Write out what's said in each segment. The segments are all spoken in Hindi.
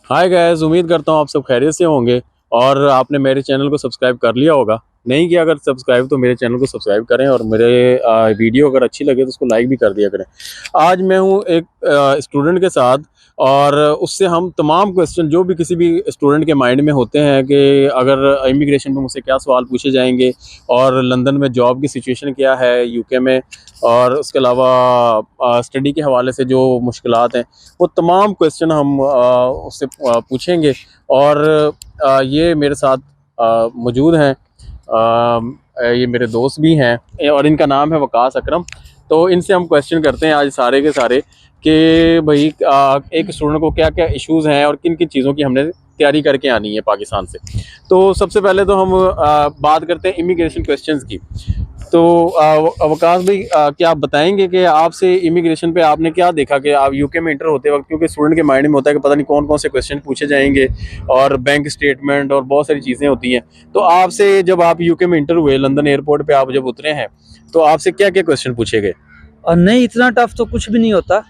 हाय गाइस, उम्मीद करता हूँ आप सब खैरियत से होंगे और आपने मेरे चैनल को सब्सक्राइब कर लिया होगा। नहीं किया अगर सब्सक्राइब तो मेरे चैनल को सब्सक्राइब करें और मेरे वीडियो अगर अच्छी लगे तो उसको लाइक भी कर दिया करें। आज मैं हूँ एक स्टूडेंट के साथ और उससे हम तमाम क्वेश्चन जो भी किसी भी स्टूडेंट के माइंड में होते हैं कि अगर इमिग्रेशन पे मुझसे क्या सवाल पूछे जाएंगे और लंदन में जॉब की सिचुएशन क्या है यूके में, और उसके अलावा स्टडी के हवाले से जो मुश्किलात हैं वो तमाम क्वेश्चन हम उससे पूछेंगे। और ये मेरे साथ मौजूद हैं। ये मेरे दोस्त भी हैं और इनका नाम है वकास अकरम। तो इनसे हम क्वेश्चन करते हैं आज सारे के सारे कि भाई एक स्टूडेंट को क्या क्या इश्यूज़ हैं और किन किन चीज़ों की हमने तैयारी करके आनी है पाकिस्तान से। तो सबसे पहले तो हम बात करते हैं इमिग्रेशन क्वेश्चंस की। तो अवकाश भाई, क्या आप बताएंगे कि आपसे इमिग्रेशन पे आपने क्या देखा कि आप यूके में इंटर होते वक्त, क्योंकि स्टूडेंट के माइंड में होता है कि पता नहीं कौन कौन से क्वेश्चन पूछे जाएंगे और बैंक स्टेटमेंट और बहुत सारी चीज़ें होती हैं। तो आपसे जब आप यूके में इंटर हुए, लंदन एयरपोर्ट पे आप जब उतरे हैं, तो आपसे क्या क्या क्वेश्चन पूछे गए? और नहीं, इतना टफ तो कुछ भी नहीं होता।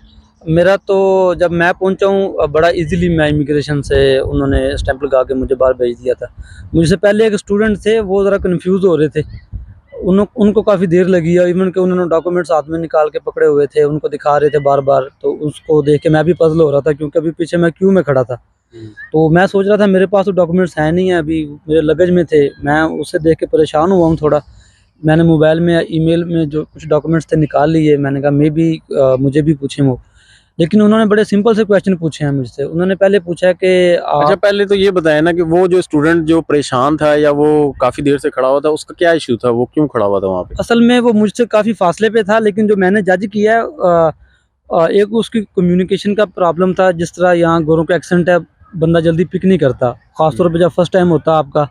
मेरा तो जब मैं पहुंचा हूँ बड़ा इजीली मैं इमिग्रेशन से उन्होंने स्टैंप लगा के मुझे बाहर भेज दिया था। मुझसे पहले एक स्टूडेंट थे, वो ज़रा कंफ्यूज हो रहे थे। उनको काफ़ी देर लगी है, इवन के उन्होंने डॉक्यूमेंट्स हाथ में निकाल के पकड़े हुए थे, उनको दिखा रहे थे बार बार। तो उसको देख के मैं भी पजल हो रहा था, क्योंकि अभी पीछे मैं क्यू में खड़ा था। तो मैं सोच रहा था मेरे पास तो डॉक्यूमेंट्स हैं नहीं है, अभी मेरे लगेज में थे। मैं उससे देख के परेशान हुआ हूँ थोड़ा। मैंने मोबाइल में या ईमेल में जो कुछ डॉक्यूमेंट्स थे निकाल लिए। मैंने कहा मे बी मुझे भी पूछें वो। लेकिन उन्होंने बड़े सिंपल से क्वेश्चन पूछे हैं मुझसे। उन्होंने पहले पूछा है कि अच्छा, आप पहले तो ये बताया ना कि वो जो स्टूडेंट जो परेशान था या वो काफ़ी देर से खड़ा हुआ था, उसका क्या इशू था, वो क्यों खड़ा हुआ था वहाँ पे? असल में वो मुझसे काफ़ी फासले पे था, लेकिन जो मैंने जज किया है एक उसकी कम्युनिकेशन का प्रॉब्लम था। जिस तरह यहाँ गोरों का एक्सेंट है, बंदा जल्दी पिक नहीं करता, ख़ासतौर पे जब फर्स्ट टाइम होता है आपका।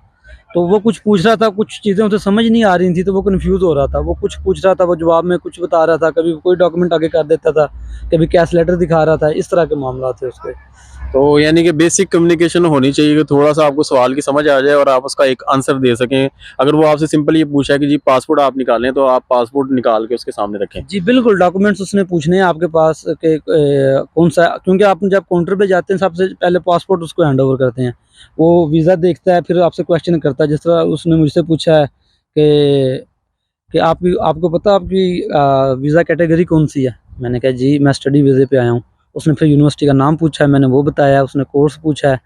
तो वो कुछ पूछ रहा था, कुछ चीज़ें उसे समझ नहीं आ रही थी, तो वो कन्फ्यूज़ हो रहा था। वो कुछ पूछ रहा था, वो जवाब में कुछ बता रहा था, कभी कोई डॉक्यूमेंट आगे कर देता था, कभी कैश लेटर दिखा रहा था। इस तरह के मामला थे उसके। तो यानी कि बेसिक कम्युनिकेशन होनी चाहिए कि थोड़ा सा आपको सवाल की समझ आ जाए और आप उसका एक आंसर दे सकें। अगर वो आपसे सिंपल ये पूछा है कि जी पासपोर्ट आप निकालें, तो आप पासपोर्ट निकाल के उसके सामने रखें। जी, बिल्कुल, डॉक्यूमेंट्स उसने पूछने हैं आपके पास कि कौन-सा, क्योंकि आप जब काउंटर पे जाते हैं सबसे पहले पासपोर्ट उसको हैंड ओवर करते हैं। वो वीज़ा देखता है, फिर आपसे क्वेश्चन करता है। जिस तरह उसने मुझसे पूछा है कि आपकी आपको पता है आपकी वीज़ा कैटेगरी कौन-सी है? मैंने कहा जी मैं स्टडी वीज़े पे आया हूँ। उसने फिर यूनिवर्सिटी का नाम पूछा है, मैंने वो बताया। उसने कोर्स पूछा है।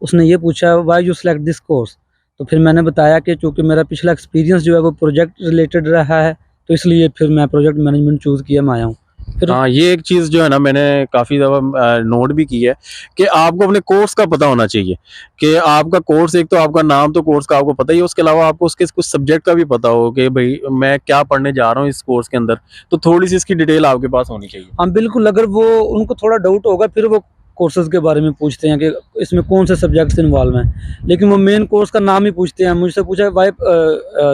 उसने ये पूछा है why you select this course? तो फिर मैंने बताया कि चूँकि मेरा पिछला एक्सपीरियंस जो है वो प्रोजेक्ट रिलेटेड रहा है, तो इसलिए फिर मैं प्रोजेक्ट मैनेजमेंट चूज़ किया, मैं आया हूँ। फिर हाँ, ये एक चीज़ जो है ना, मैंने काफ़ी दफ़ा नोट भी की है कि आपको अपने कोर्स का पता होना चाहिए कि आपका कोर्स, एक तो आपका नाम तो कोर्स का आपको पता ही है, उसके अलावा आपको उसके कुछ सब्जेक्ट का भी पता हो कि भाई मैं क्या पढ़ने जा रहा हूँ इस कोर्स के अंदर। तो थोड़ी सी इसकी डिटेल आपके पास होनी चाहिए। हाँ, बिल्कुल, अगर वो उनको थोड़ा डाउट होगा फिर वो कोर्सेज़ के बारे में पूछते हैं कि इसमें कौन से सब्जेक्ट्स इन्वॉल्व हैं। लेकिन वो मेन कोर्स का नाम ही पूछते हैं। मुझसे पूछा why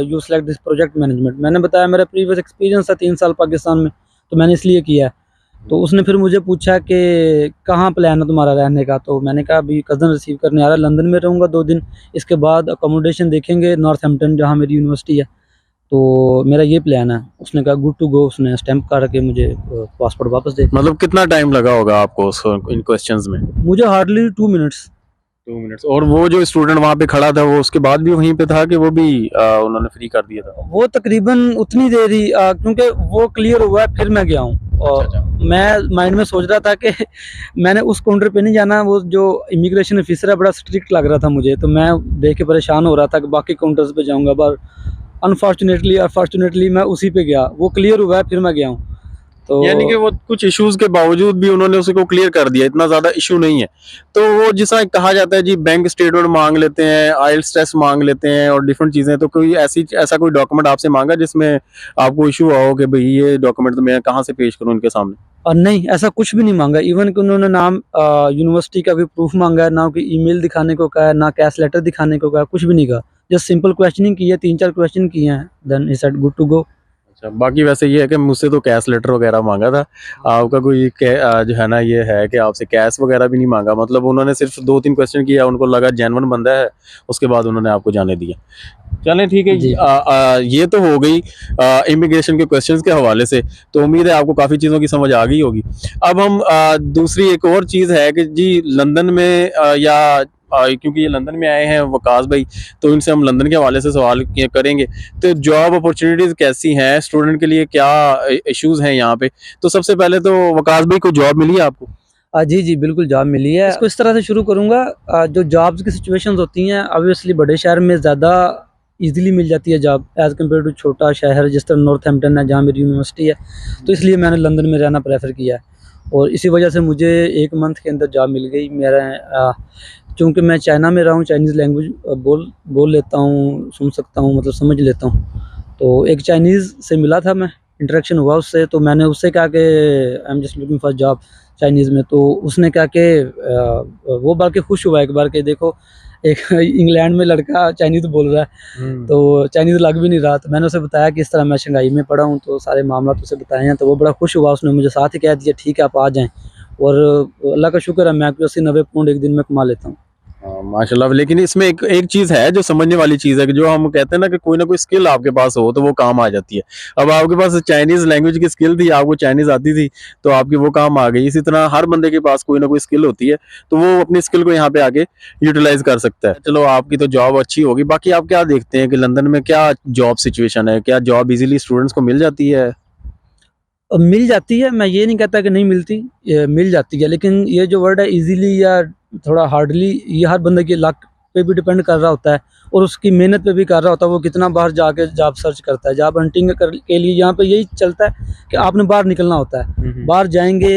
you select this project management? मैंने बताया मेरा प्रीवियस एक्सपीरियंस था 3 साल पाकिस्तान में, तो मैंने इसलिए किया है। तो उसने फिर मुझे पूछा कि कहाँ प्लान है तुम्हारा रहने का? तो मैंने कहा अभी कज़न रिसीव करने आ रहा है, लंदन में रहूँगा 2 दिन। इसके बाद अकोमोडेशन देखेंगे नॉर्थहैम्पटन, जहाँ मेरी यूनिवर्सिटी है। तो मेरा ये प्लान है। उसने कहा गुड टू गो। उसने स्टैम्प कर के मुझे पासपोर्ट वापस दे दिया। मतलब कितना टाइम लगा होगा आपको इन क्वेश्चंस में? मुझे हार्डली 2 मिनट्स। 2 मिनट्स। और वो जो स्टूडेंट वहाँ पे खड़ा था वो उसके बाद भी वहीं पे था कि वो भी उन्होंने फ्री कर दिया था? वो तकरीबन उतनी देर ही, क्योंकि वो क्लियर हुआ है फिर मैं गया हूँ। अच्छा, और अच्छा। मैं माइंड में सोच रहा था कि मैंने उस काउंटर पे नहीं जाना। वो जो इमिग्रेशन ऑफिसर है बड़ा स्ट्रिक्ट लग रहा था मुझे, तो मैं देख के परेशान हो रहा था कि बाकी काउंटर्स पे जाऊँगा, पर अनफॉर्चुनेटली मैं उसी पे गया। वो क्लियर हुआ है फिर मैं गया हूँ। यानी कि तो वो कुछ इश्यूज के बावजूद भी उन्होंने उसको क्लियर कर दिया, इतना ज्यादा इशू नहीं है। तो वो जिसा कहा जाता है जी, बैंक स्टेटमेंट मांग लेते हैं, आइल्स टेस्ट मांग लेते हैं और डिफरेंट चीजें, तो कोई ऐसा कोई डॉक्यूमेंट आपसे मांगा जिसमें आपको इशू हो कि भाई ये डॉक्यूमेंट तो मैं कहाँ से पेश करूँ इनके सामने? और नहीं, ऐसा कुछ भी नहीं माँगा। इवन कि उन्होंने नाम यूनिवर्सिटी का भी प्रूफ़ माँगा है, ना कोई ईमेल दिखाने को कहा है, ना कैश लेटर दिखाने को कहा है, कुछ भी नहीं कहा। जस्ट सिंपल क्वेश्चनिंग की है, 3-4 क्वेश्चन किए हैं, then he said good to go. अच्छा, बाकी वैसे ये है कि मुझसे तो कैश लेटर वगैरह मांगा था, आपका कोई जो है ना ये है कि आपसे कैश वगैरह भी नहीं मांगा, मतलब उन्होंने सिर्फ 2-3 क्वेश्चन किया, उनको लगा जेन्युइन बंदा है, उसके बाद उन्होंने आपको जाने दिया। चलें ठीक है, जी। ये तो हो गई इमिग्रेशन के क्वेश्चंस के हवाले से, तो उम्मीद है आपको काफ़ी चीज़ों की समझ आ गई होगी। अब हम दूसरी एक और चीज़ है कि जी लंदन में क्योंकि ये लंदन में आए हैं वकास भाई, तो इनसे हम लंदन के हवाले से सवाल करेंगे। तो जॉब अपॉर्चुनिटीज़ कैसी हैं, स्टूडेंट के लिए क्या इश्यूज़ हैं यहाँ पे? तो सबसे पहले तो वकास भाई, कोई जॉब मिली है आपको? जी, जी, बिल्कुल जॉब मिली है। इसको इस तरह से शुरू करूँगा, जो जॉब्स की सिचुएशंस होती हैं ऑब्वियसली बड़े शहर में ज़्यादा ईज़िली मिल जाती है जॉब एज़ कम्पेयर टू छोटा शहर जिस तरह नॉर्थहैम्पटन है जहाँ मेरी यूनिवर्सिटी है। तो इसलिए मैंने लंदन में रहना प्रेफ़र किया है और इसी वजह से मुझे 1 मंथ के अंदर जॉब मिल गई। चूँकि मैं चाइना में रहा हूँ, चाइनीज़ लैंग्वेज बोल लेता हूँ, सुन सकता हूँ, मतलब समझ लेता हूँ। तो एक चाइनीज़ से मिला था मैं, इंटरेक्शन हुआ उससे, तो मैंने उससे कहा कि I am just looking for job Chinese में। तो उसने कहा कि वो बल्कि खुश हुआ एक बार कि देखो एक इंग्लैंड में लड़का चाइनीज़ बोल रहा है, तो चाइनीज़ लग भी नहीं रहा। तो मैंने उसे बताया कि इस तरह मैं शंघाई में पढ़ा हूँ, तो सारे मामला उसे बताए हैं, तो वो बड़ा खुश हुआ। उसने मुझे साथ ही कह दिया ठीक है आप आ जाएँ, और अल्लाह का शुक्र है मैं 80-90 पाउंड एक दिन में कमा लेता हूँ। हाँ, माशाल्लाह। लेकिन इसमें एक एक चीज़ है जो समझने वाली चीज़ है कि जो हम कहते हैं ना कि कोई ना कोई स्किल आपके पास हो तो वो काम आ जाती है। अब आपके पास चाइनीज़ लैंग्वेज की स्किल थी, आपको चाइनीज़ आती थी, तो आपकी वो काम आ गई। इसी तरह हर बंदे के पास कोई ना कोई स्किल होती है, तो वो अपनी स्किल को यहाँ पे आके यूटिलाइज़ कर सकता है। चलो आपकी तो जॉब अच्छी होगी, बाकी आप क्या देखते हैं कि लंदन में क्या जॉब सिचुएशन है? क्या जॉब ईज़िली स्टूडेंट्स को मिल जाती है? मिल जाती है, मैं ये नहीं कहता कि नहीं मिलती, ये मिल जाती है, लेकिन ये जो वर्ड है ईज़िली या थोड़ा हार्डली, ये हर बंदे के लक पे भी डिपेंड कर रहा होता है और उसकी मेहनत पे भी कर रहा होता है, वो कितना बाहर जाके जॉब सर्च करता है। जॉब हंटिंग के लिए यहाँ पे यही चलता है कि आपने बाहर निकलना होता है। बाहर जाएँगे,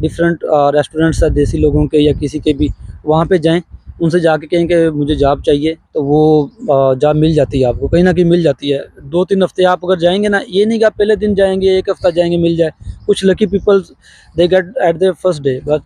डिफरेंट रेस्टोरेंट्स है देसी लोगों के या किसी के भी, वहाँ पे जाएँ, उनसे जाके कहें कि मुझे जॉब चाहिए, तो वो जॉब मिल जाती है आपको, कहीं न कहीं मिल जाती है। 2-3 हफ़्ते आप अगर जाएँगे ना, ये नहीं कि आप पहले दिन जाएँगे, 1 हफ़्ता जाएँगे मिल जाए। कुछ lucky peoples they get at their first day, but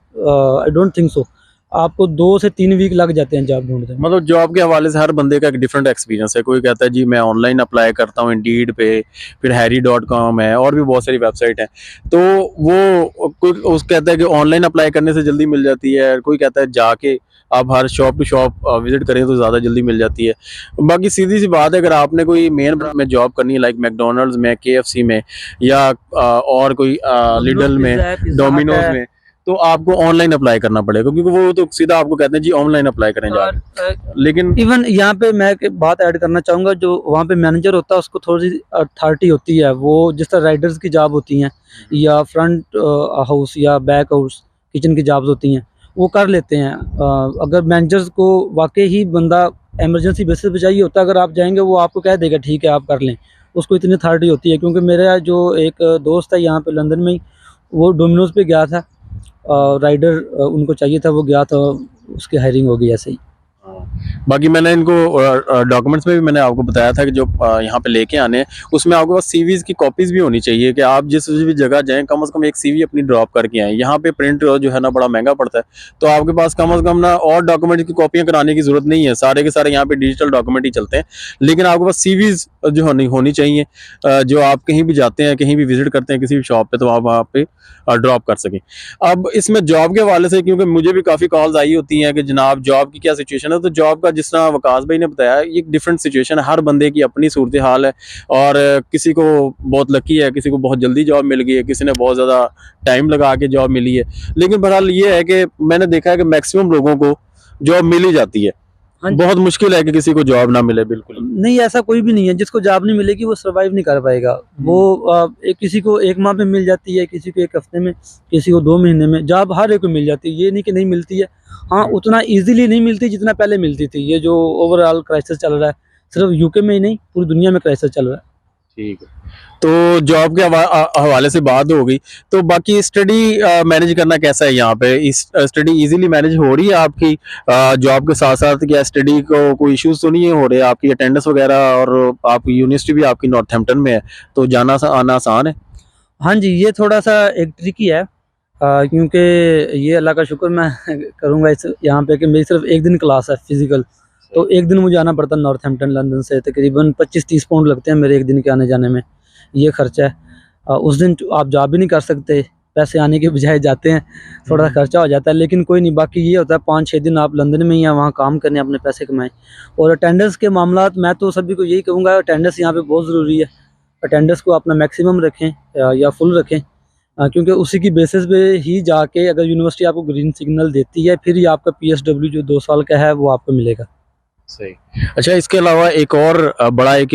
I don't think so. आपको 2 से 3 वीक लग जाते हैं जॉब ढूँढते में। मतलब जॉब के हवाले से हर बंदे का एक डिफरेंट एक्सपीरियंस है। कोई कहता है जी मैं ऑनलाइन अप्लाई करता हूँ इंडीड पे, फिर हैरी.com है और भी बहुत सारी वेबसाइट हैं। तो वो कोई उस कहता है कि ऑनलाइन अप्लाई करने से जल्दी मिल जाती है, कोई कहता है जाके आप हर शॉप टू शॉप विजिट करें तो ज़्यादा जल्दी मिल जाती है। बाकी सीधी सी बात है, अगर आपने कोई मेन ब्रांड में जॉब करनी है लाइक मैकडॉनल्ड्स में, KFC में या और कोई लिडल में, पिज़्ज़ा है, पिज़्ज़ा हट डोमिनोज है। में, तो आपको ऑनलाइन अप्लाई करना पड़ेगा क्योंकि वो तो सीधा आपको कहते हैं जी ऑनलाइन अप्लाई करें और जाके। लेकिन इवन यहाँ पे मैं एक बात ऐड करना चाहूँगा, जो वहाँ पे मैनेजर होता है उसको थोड़ी-सी अथॉरिटी होती है। वो जिस तरह राइडर्स की जॉब होती हैं या फ्रंट हाउस या बैक हाउस किचन की जॉब्स होती हैं, वो कर लेते हैं। अगर मैनेजर्स को वाक़ई ही बंदा इमरजेंसी बेसिस पे चाहिए होता है, अगर आप जाएँगे वो आपको कह देगा ठीक है आप कर लें। उसको इतनी अथॉरिटी होती है, क्योंकि मेरा जो एक दोस्त है यहाँ पे लंदन में ही, वो डोमिनोज़ पे गया था, राइडर उनको चाहिए था, वो गया था, उसकी हायरिंग हो गई ऐसे ही। बाकी मैंने इनको डॉक्यूमेंट्स में भी मैंने आपको बताया था कि जो यहाँ पे लेके आने हैं उसमें आपके पास सीवीज की कॉपीज भी होनी चाहिए कि आप जिस भी जगह जाएं कम से कम एक सीवी अपनी ड्रॉप करके आएँ। यहाँ पे प्रिंट जो है ना बड़ा महंगा पड़ता है, तो आपके पास कम से कम ना और डॉक्यूमेंट की कॉपियाँ कराने की जरूरत नहीं है, सारे के सारे यहाँ पे डिजिटल डॉक्यूमेंट ही चलते हैं। लेकिन आपके पास सीवीज जो होनी चाहिए, जो आप कहीं भी जाते हैं, कहीं भी विजिट करते हैं किसी भी शॉप पे, तो आप वहाँ पे ड्रॉप कर सकें। अब इसमें जॉब के हवाले से क्योंकि मुझे भी काफ़ी कॉल्स आई होती हैं कि जनाब जॉब की क्या सिचुएशन है, तो जॉब का जिस तरह वकास भाई ने बताया ये एक डिफरेंट सिचुएशन है, हर बंदे की अपनी सूरत हाल है और किसी को बहुत लकी है, किसी को बहुत जल्दी जॉब मिल गई है, किसी ने बहुत ज़्यादा टाइम लगा के जॉब मिली है। लेकिन बहरहाल ये है कि मैंने देखा है कि मैक्सिमम लोगों को जॉब मिल ही जाती है, हाँ जी। बहुत मुश्किल है कि किसी को जॉब ना मिले। बिल्कुल नहीं, ऐसा कोई भी नहीं है, जिसको जॉब नहीं मिलेगी वो सर्वाइव नहीं कर पाएगा। वो किसी को 1 माह में मिल जाती है, किसी को 1 हफ्ते में, किसी को 2 महीने में। जॉब हर एक को मिल जाती है, ये नहीं कि नहीं मिलती है। हाँ, उतना ईज़िली नहीं मिलती जितना पहले मिलती थी। ये जो ओवरऑल क्राइसिस चल रहा है, सिर्फ यूके में ही नहीं, पूरी दुनिया में क्राइसिस चल रहा है। ठीक है। तो जॉब के हवाले से बात हो गई, तो बाकी स्टडी मैनेज करना कैसा है यहाँ पे? इस स्टडी इजीली मैनेज हो रही है आपकी जॉब के साथ साथ? क्या स्टडी को कोई इश्यूज तो नहीं हो रहे? आपकी अटेंडेंस वगैरह, और आप यूनिवर्सिटी भी आपकी नॉर्थहैम्पटन में है, तो जाना आना आसान है? हाँ जी, ये थोड़ा-सा एक ट्रिकी है, क्योंकि ये अल्लाह का शुक्र मैं करूँगा इस यहाँ पे कि मेरी सिर्फ 1 दिन क्लास है फिज़िकल। तो एक दिन मुझे आना पड़ता है नॉर्थहैम्पटन लंदन से, तकरीबन 25-30 पाउंड लगते हैं मेरे एक दिन के आने जाने में, ये खर्चा है। उस दिन आप जा भी नहीं कर सकते, पैसे आने के बजाय जाते हैं, थोड़ा सा खर्चा हो जाता है, लेकिन कोई नहीं। बाकी ये होता है 5-6 दिन आप लंदन में ही हैं, वहाँ काम करने, अपने पैसे कमाएं। और अटेंडेंस के मामला मैं तो सभी को यही कहूँगा, अटेंडेंस यहाँ पे बहुत ज़रूरी है। अटेंडेंस को अपना मैक्सिमम रखें या फुल रखें, क्योंकि उसी की बेसिस पे ही जाके अगर यूनिवर्सिटी आपको ग्रीन सिग्नल देती है, फिर ही आपका PSW जो 2 साल का है वो आपको मिलेगा। सही। अच्छा, इसके अलावा एक और बड़ा एक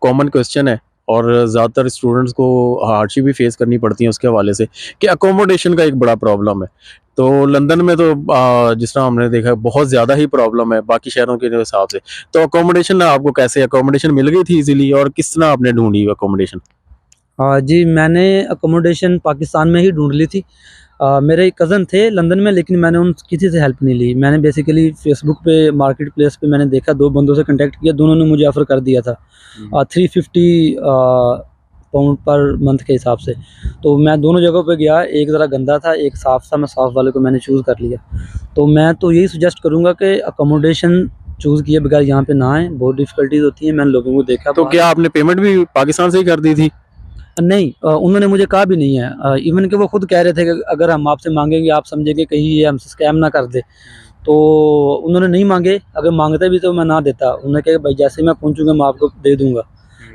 कॉमन क्वेश्चन है और ज़्यादातर स्टूडेंट्स को हार्डशिप भी फेस करनी पड़ती है उसके हवाले से, कि अकोमोडेशन का एक बड़ा प्रॉब्लम है। तो लंदन में तो जिस तरह हमने देखा बहुत ज़्यादा ही प्रॉब्लम है बाकी शहरों के हिसाब से। तो अकोमोडेशन आपको कैसे अकोमोडेशन मिल गई थी इजीली, और किस तरह आपने ढूंढी अकोमोडेशन? जी, मैंने अकोमोडेशन पाकिस्तान में ही ढूँढ ली थी। मेरे कज़न थे लंदन में, लेकिन मैंने उन किसी से हेल्प नहीं ली। मैंने बेसिकली फ़ेसबुक पे मार्केट प्लेस पे मैंने देखा, 2 बंदों से कॉन्टैक्ट किया, दोनों ने मुझे ऑफ़र कर दिया था 350 पाउंड पर मंथ के हिसाब से। तो मैं दोनों जगहों पे गया, एक ज़रा गंदा था, एक साफ़ था, मैं साफ़ वाले को मैंने चूज़ कर लिया। तो मैं तो यही सजेस्ट करूँगा कि अकोमोडेशन चूज़ किए बगैर यहाँ पे ना आएँ, बहुत डिफ़िकल्टीज़ होती हैं, मैंने लोगों को देखा। तो क्या आपने पेमेंट भी पाकिस्तान से ही कर दी थी? नहीं, उन्होंने मुझे कहा भी नहीं है। इवन कि वो खुद कह रहे थे कि अगर हम आपसे मांगेंगे, आप समझेंगे कहीं ये हमसे स्कैम ना कर दे। तो उन्होंने नहीं मांगे, अगर मांगते भी तो मैं ना देता। उन्होंने कहा कि भाई जैसे ही मैं पहुंचूंगा मैं आपको दे दूंगा।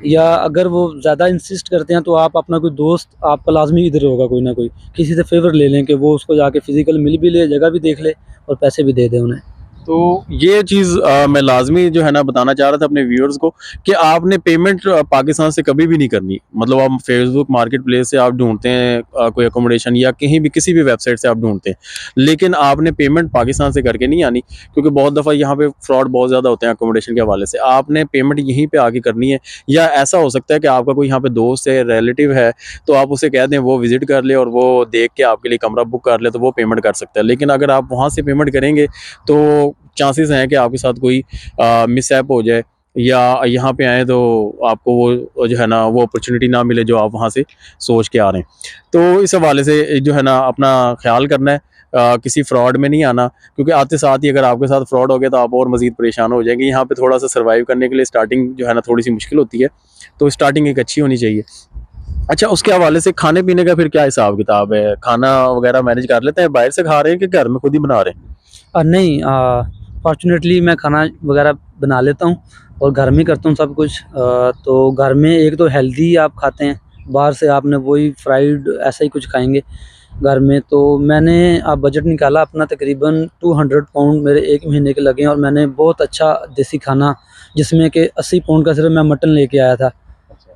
या अगर वो ज़्यादा इंसिस्ट करते हैं तो आप अपना कोई दोस्त आपका लाजमी इधर होगा, कोई ना कोई, किसी से फेवर ले लें कि वो उसको जाके फिजिकल मिल भी ले, जगह भी देख ले और पैसे भी दे दे उन्हें। तो ये चीज़ मैं लाज़मी जो है ना बताना चाह रहा था अपने व्यूअर्स को, कि आपने पेमेंट पाकिस्तान से कभी भी नहीं करनी। मतलब आप फेसबुक मार्केट प्लेस से आप ढूँढते हैं कोई अकोमोडेशन, या कहीं भी किसी भी वेबसाइट से आप ढूँढते हैं, लेकिन आपने पेमेंट पाकिस्तान से करके नहीं आनी, क्योंकि बहुत दफ़ा यहाँ पे फ्रॉड बहुत ज़्यादा होते हैं अकोमोडेशन के हवाले से। आपने पेमेंट यहीं पे आके करनी है, या ऐसा हो सकता है कि आपका कोई यहाँ पे दोस्त है, रिलेटिव है, तो आप उसे कह दें वो विज़िट कर ले और वो देख के आपके लिए कमरा बुक कर ले, तो वो पेमेंट कर सकता है। लेकिन अगर आप वहाँ से पेमेंट करेंगे तो चांसेस हैं कि आपके साथ कोई मिसहैप हो जाए, या यहाँ पे आए तो आपको वो जो है ना वो अपॉर्चुनिटी ना मिले जो आप वहाँ से सोच के आ रहे हैं। तो इस हवाले से जो है ना अपना ख्याल करना है, किसी फ्रॉड में नहीं आना, क्योंकि आते साथ ही अगर आपके साथ फ्रॉड हो गया तो आप और मज़ीद परेशान हो जाएंगे। यहाँ पे थोड़ा सा सर्वाइव करने के लिए स्टार्टिंग जो है ना थोड़ी सी मुश्किल होती है, तो स्टार्टिंग एक अच्छी होनी चाहिए। अच्छा, उसके हवाले से खाने पीने का फिर क्या हिसाब किताब है? खाना वगैरह मैनेज कर लेते हैं, बाहर से खा रहे हैं कि घर में खुद ही बना रहे हैं? नहीं, फ़ॉर्चुनेटली मैं खाना वगैरह बना लेता हूँ और घर में करता हूँ सब कुछ। तो घर में एक तो हेल्दी आप खाते हैं, बाहर से आपने वही फ्राइड ऐसा ही कुछ खाएँगे। घर में तो मैंने बजट निकाला अपना, तकरीबन 200 पाउंड मेरे 1 महीने के लगे हैं, और मैंने बहुत अच्छा देसी खाना, जिसमें कि 80 पाउंड का सिर्फ मैं मटन लेके आया था,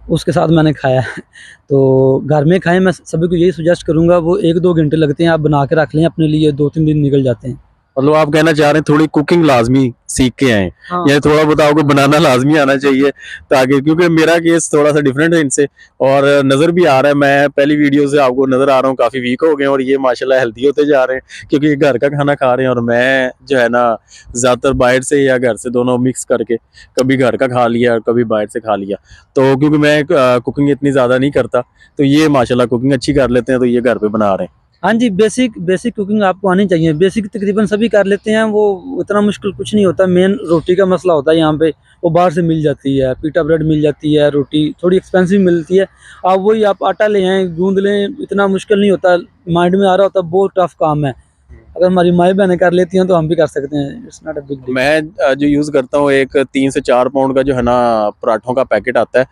उसके साथ मैंने खाया है। तो घर में खाएँ, मैं सभी को यही सजेस्ट करूँगा। वो 1-2 घंटे लगते हैं, आप बना के रख लें अपने लिए, 2-3 दिन निकल जाते हैं। मतलब आप कहना चाह रहे हैं थोड़ी कुकिंग लाजमी सीख के आए, हाँ। या थोड़ा बहुत आपको बनाना लाजमी आना चाहिए, ताकि, क्योंकि मेरा केस थोड़ा सा डिफरेंट है इनसे, और नज़र भी आ रहा है, मैं पहली वीडियो से आपको नज़र आ रहा हूँ काफ़ी वीक हो गए, और ये माशाल्लाह हेल्दी होते जा रहे हैं, क्योंकि ये घर का खाना खा रहे हैं, और मैं जो है ना ज़्यादातर बाहर से या घर से दोनों मिक्स करके, कभी घर का खा लिया और कभी बाहर से खा लिया। तो क्योंकि मैं कुकिंग इतनी ज़्यादा नहीं करता, तो ये माशाल्लाह कुकिंग अच्छी कर लेते हैं, तो ये घर पे बना रहे हैं। हाँ जी, बेसिक कुकिंग आपको आनी चाहिए। बेसिक तकरीबन सभी कर लेते हैं, वो इतना मुश्किल कुछ नहीं होता। मेन रोटी का मसला होता है यहाँ पे, वो बाहर से मिल जाती है, पीटा ब्रेड मिल जाती है, रोटी थोड़ी एक्सपेंसिव मिलती है। आप आटा ले आएँ, गूँध लें, इतना मुश्किल नहीं होता। माइंड में आ रहा होता है बहुत टफ काम है। अगर हमारी माएँ बहनें कर लेती हैं तो हम भी कर सकते हैं। It's not a big deal. मैं जो यूज़ करता हूँ, एक 3 से 4 पाउंड का जो है ना पराठों का पैकेट आता है,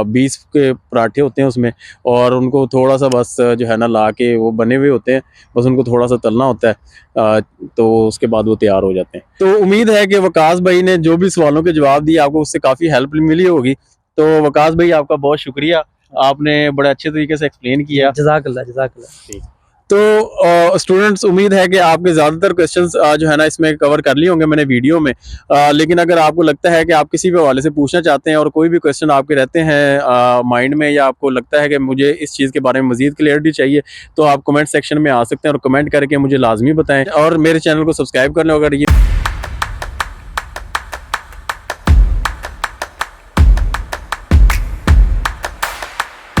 20 के पराठे होते हैं उसमें, और उनको थोड़ा सा बस जो है ना ला के, वो बने हुए होते हैं, बस उनको थोड़ा सा तलना होता है, तो उसके बाद वो तैयार हो जाते हैं। तो उम्मीद है कि वकास भाई ने जो भी सवालों के जवाब दिए आपको उससे काफ़ी हेल्प मिली होगी। तो वकास भाई आपका बहुत शुक्रिया, आपने बड़े अच्छे तरीके से एक्सप्लेन किया। जज़ाकल्लाह, जज़ाकल्लाह। तो स्टूडेंट्स, उम्मीद है कि आपके ज़्यादातर क्वेश्चंस जो है ना इसमें कवर कर लिए होंगे मैंने वीडियो में, लेकिन अगर आपको लगता है कि आप किसी भी हवाले से पूछना चाहते हैं, और कोई भी क्वेश्चन आपके रहते हैं माइंड में, या आपको लगता है कि मुझे इस चीज़ के बारे में मज़ीद क्लियरिटी चाहिए, तो आप कमेंट सेक्शन में आ सकते हैं और कमेंट करके मुझे लाजमी बताएं, और मेरे चैनल को सब्सक्राइब कर लें अगर ये